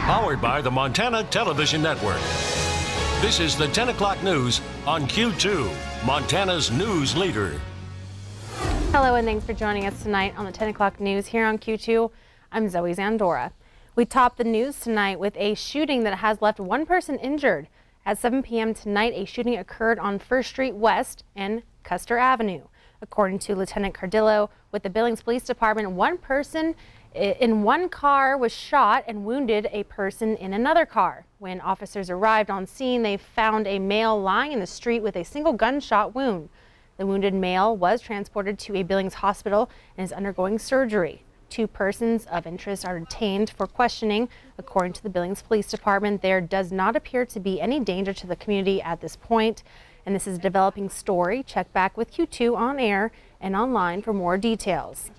Powered by the Montana Television Network. This is the 10 o'clock news on Q2, Montana's news leader. Hello and thanks for joining us tonight on the 10 o'clock news here on Q2. I'm Zoe Zandora. We topped the news tonight with a shooting that has left one person injured. At 7 p.m. tonight, a shooting occurred on First Street West and Custer Avenue. According to Lieutenant Cardillo with the Billings Police Department, one person in one car was shot and wounded a person in another car. When officers arrived on scene, they found a male lying in the street with a single gunshot wound. The wounded male was transported to a Billings hospital and is undergoing surgery. 2 persons of interest are detained for questioning. According to the Billings Police Department, there does not appear to be any danger to the community at this point. And this is a developing story. Check back with Q2 on air and online for more details.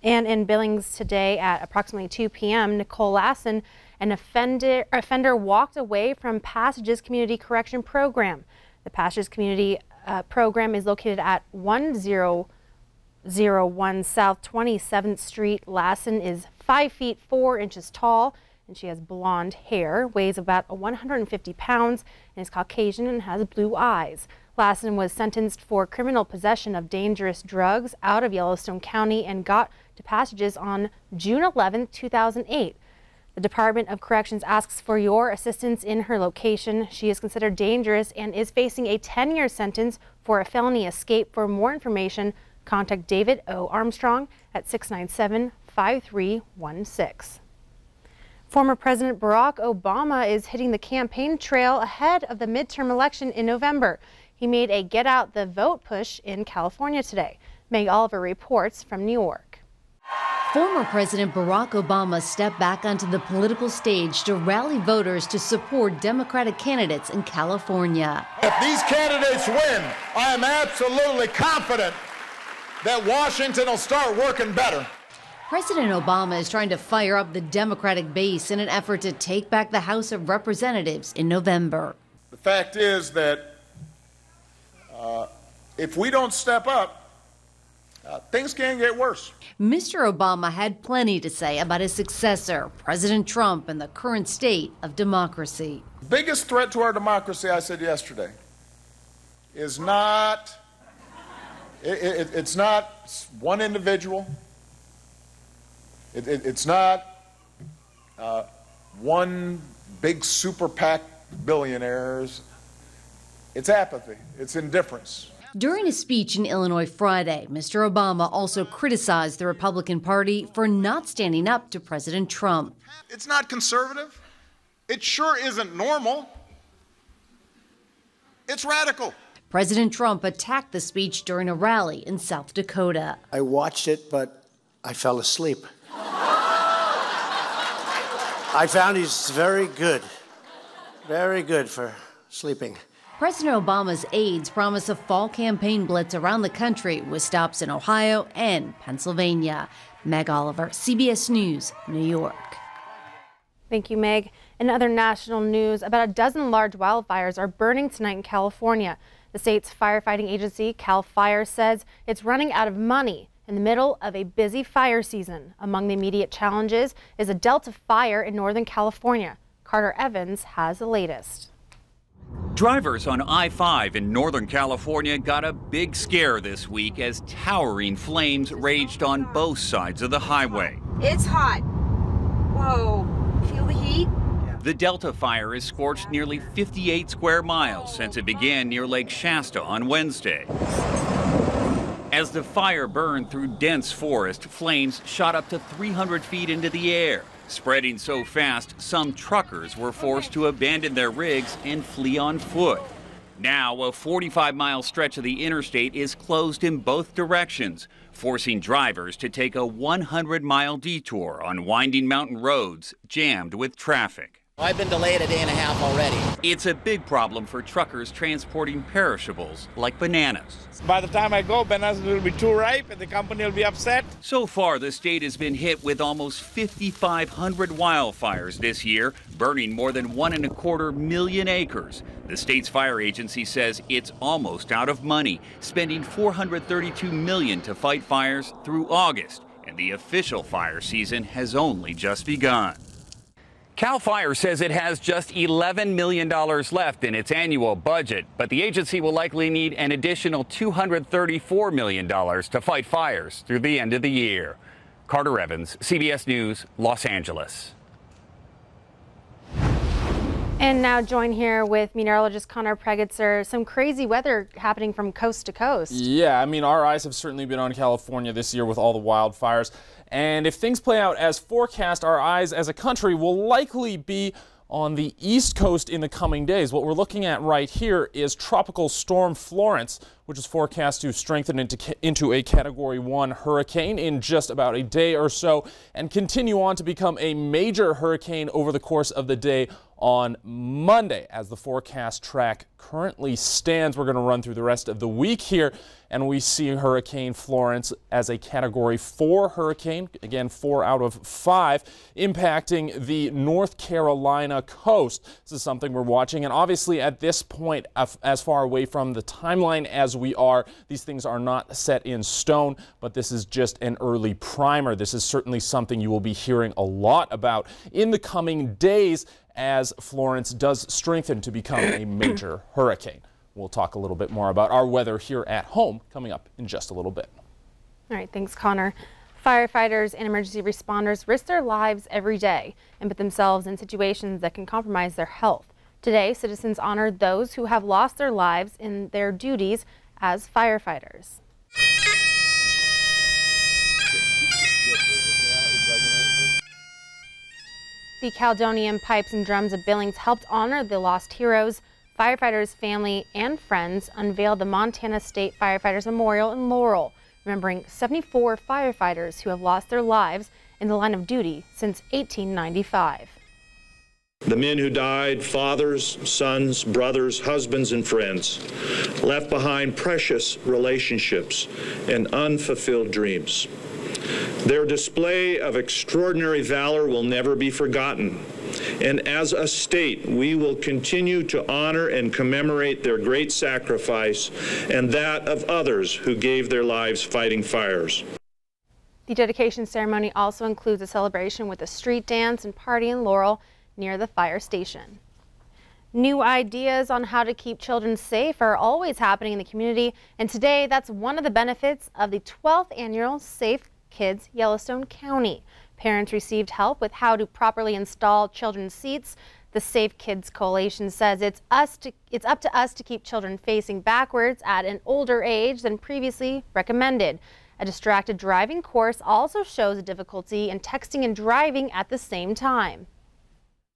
And in Billings today at approximately 2 p.m., Nicole Lassen, an offender walked away from Passages Community Correction Program. The Passages Community Program is located at 1001 South 27th Street. Lassen is 5 feet 4 inches tall, and she has blonde hair, weighs about 150 pounds, and is Caucasian and has blue eyes. Lassen was sentenced for criminal possession of dangerous drugs out of Yellowstone County and got to Passages on June 11, 2008. The Department of Corrections asks for your assistance in her location. She is considered dangerous and is facing a 10-year sentence for a felony escape. For more information, contact David O. Armstrong at 697-5316. Former President Barack Obama is hitting the campaign trail ahead of the midterm election in November. He made a get out the vote push in California today. Meg Oliver reports from New York. Former President Barack Obama stepped back onto the political stage to rally voters to support Democratic candidates in California. If these candidates win, I am absolutely confident that Washington will start working better. President Obama is trying to fire up the Democratic base in an effort to take back the House of Representatives in November. The fact is that if we don't step up, things can get worse. Mr. Obama had plenty to say about his successor, President Trump, and the current state of democracy. The biggest threat to our democracy, I said yesterday, is not, it's not one individual. It's not one big super PAC billionaires. It's apathy. It's indifference. During a speech in Illinois Friday, Mr. Obama also criticized the Republican Party for not standing up to President Trump. It's not conservative. It sure isn't normal. It's radical. President Trump attacked the speech during a rally in South Dakota. I watched it, but I fell asleep. I found he's very good for sleeping. President Obama's aides promise a fall campaign blitz around the country with stops in Ohio and Pennsylvania. Meg Oliver, CBS News, New York. Thank you, Meg. In other national news, about a dozen large wildfires are burning tonight in California. The state's firefighting agency, CAL FIRE, says it's running out of money in the middle of a busy fire season. Among the immediate challenges is a Delta fire in Northern California. Carter Evans has the latest. Drivers on I-5 in Northern California got a big scare this week as towering flames raged on both sides of the highway. It's hot. Whoa, feel the heat? The Delta fire has scorched nearly 58 square miles since it began near Lake Shasta on Wednesday. As the fire burned through dense forest, flames shot up to 300 feet into the air. Spreading so fast, some truckers were forced to abandon their rigs and flee on foot. Now, a 45-mile stretch of the interstate is closed in both directions, forcing drivers to take a 100-mile detour on winding mountain roads jammed with traffic. I've been delayed a day and a half already. It's a big problem for truckers transporting perishables like bananas. By the time I go, bananas will be too ripe and the company will be upset. So far, the state has been hit with almost 5,500 wildfires this year, burning more than 1.25 million acres. The state's fire agency says it's almost out of money, spending $432 million to fight fires through August, and the official fire season has only just begun. CAL FIRE says it has just $11 million left in its annual budget, but the agency will likely need an additional $234 million to fight fires through the end of the year. Carter Evans, CBS News, Los Angeles. And now join here with meteorologist Connor Pregitzer. Some crazy weather happening from coast to coast. Yeah, I mean, our eyes have certainly been on California this year with all the wildfires. And if things play out as forecast, our eyes as a country will likely be on the East Coast in the coming days. What we're looking at right here is Tropical Storm Florence, which is forecast to strengthen into a Category 1 hurricane in just about a day or so and continue on to become a major hurricane over the course of the day on Monday. As the forecast track currently stands, we're going to run through the rest of the week here, and we see Hurricane Florence as a Category 4 hurricane, again 4 out of 5, impacting the North Carolina coast. This is something we're watching, and obviously at this point, as far away from the timeline as we are, these things are not set in stone, but this is just an early primer. This is certainly something you will be hearing a lot about in the coming days as Florence does strengthen to become a major hurricane. We'll talk a little bit more about our weather here at home coming up in just a little bit. All right, thanks, Connor. Firefighters and emergency responders risk their lives every day and put themselves in situations that can compromise their health. Today, citizens honored those who have lost their lives in their duties as firefighters. The Caledonian Pipes and Drums of Billings helped honor the lost heroes. Firefighters, family, and friends unveiled the Montana State Firefighters Memorial in Laurel, remembering 74 firefighters who have lost their lives in the line of duty since 1895. The men who died, fathers, sons, brothers, husbands, and friends, left behind precious relationships and unfulfilled dreams. Their display of extraordinary valor will never be forgotten. And as a state, we will continue to honor and commemorate their great sacrifice and that of others who gave their lives fighting fires. The dedication ceremony also includes a celebration with a street dance and party in Laurel near the fire station. New ideas on how to keep children safe are always happening in the community, and today that's one of the benefits of the 12th annual Safe Kids Yellowstone County. Parents received help with how to properly install children's seats. The Safe Kids Coalition says it's up to us to keep children facing backwards at an older age than previously recommended. A distracted driving course also shows a difficulty in texting and driving at the same time.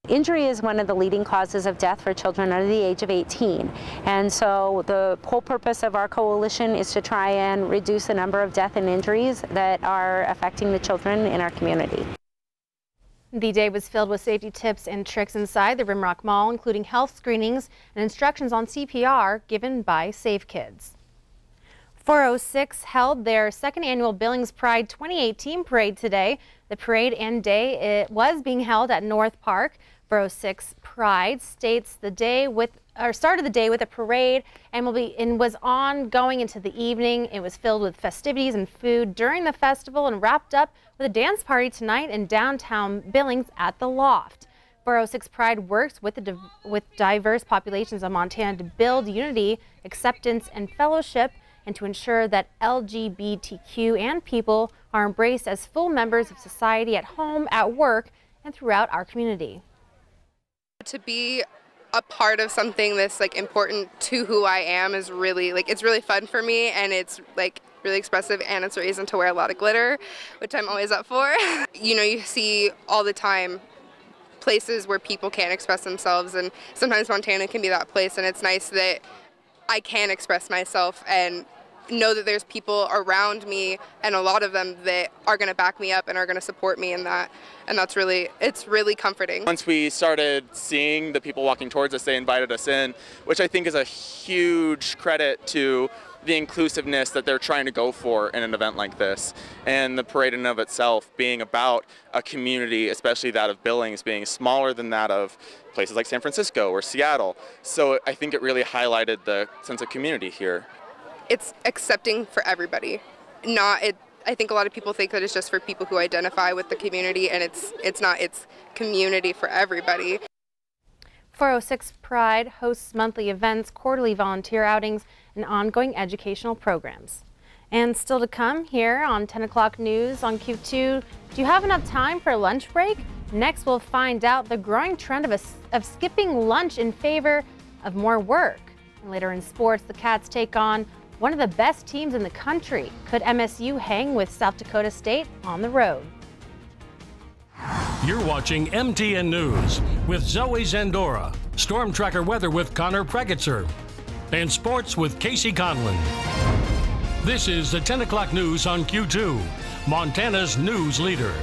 Injury is one of the leading causes of death for children under the age of 18. And so the whole purpose of our coalition is to try and reduce the number of death and injuries that are affecting the children in our community. The day was filled with safety tips and tricks inside the Rimrock Mall, including health screenings and instructions on CPR given by Safe Kids. 406 held their second annual Billings Pride 2018 parade today. The parade and day was being held at North Park. 406 Pride started the day with a parade and was ongoing into the evening. It was filled with festivities and food during the festival and wrapped up with a dance party tonight in downtown Billings at the Loft. 406 Pride works with diverse populations of Montana to build unity, acceptance, and fellowship, and to ensure that LGBTQ and people are embraced as full members of society at home, at work, and throughout our community. To be a part of something that's important to who I am is really it's really fun for me, and it's really expressive, and it's a reason to wear a lot of glitter, which I'm always up for. You see all the time places where people can't express themselves, and sometimes Montana can be that place, and it's nice that I can express myself and know that there's people around me, and a lot of them that are going to back me up and are going to support me in that, and it's really comforting. Once we started seeing the people walking towards us, they invited us in, which I think is a huge credit to the inclusiveness that they're trying to go for in an event like this, and the parade in and of itself being about a community, especially that of Billings, being smaller than that of places like San Francisco or Seattle. So I think it really highlighted the sense of community here. It's accepting for everybody. I think a lot of people think that it's just for people who identify with the community, and it's not. It's community for everybody. 406 Pride hosts monthly events, quarterly volunteer outings, and ongoing educational programs. And still to come here on 10 o'clock news on Q2, do you have enough time for a lunch break? Next, we'll find out the growing trend of skipping lunch in favor of more work. And later in sports, the Cats take on one of the best teams in the country. Could MSU hang with South Dakota State on the road? You're watching MTN News with Zoe Zandora, Storm Tracker weather with Connor Pregetzer, and sports with Casey Conlon. This is the 10 o'clock news on Q2, Montana's news leader.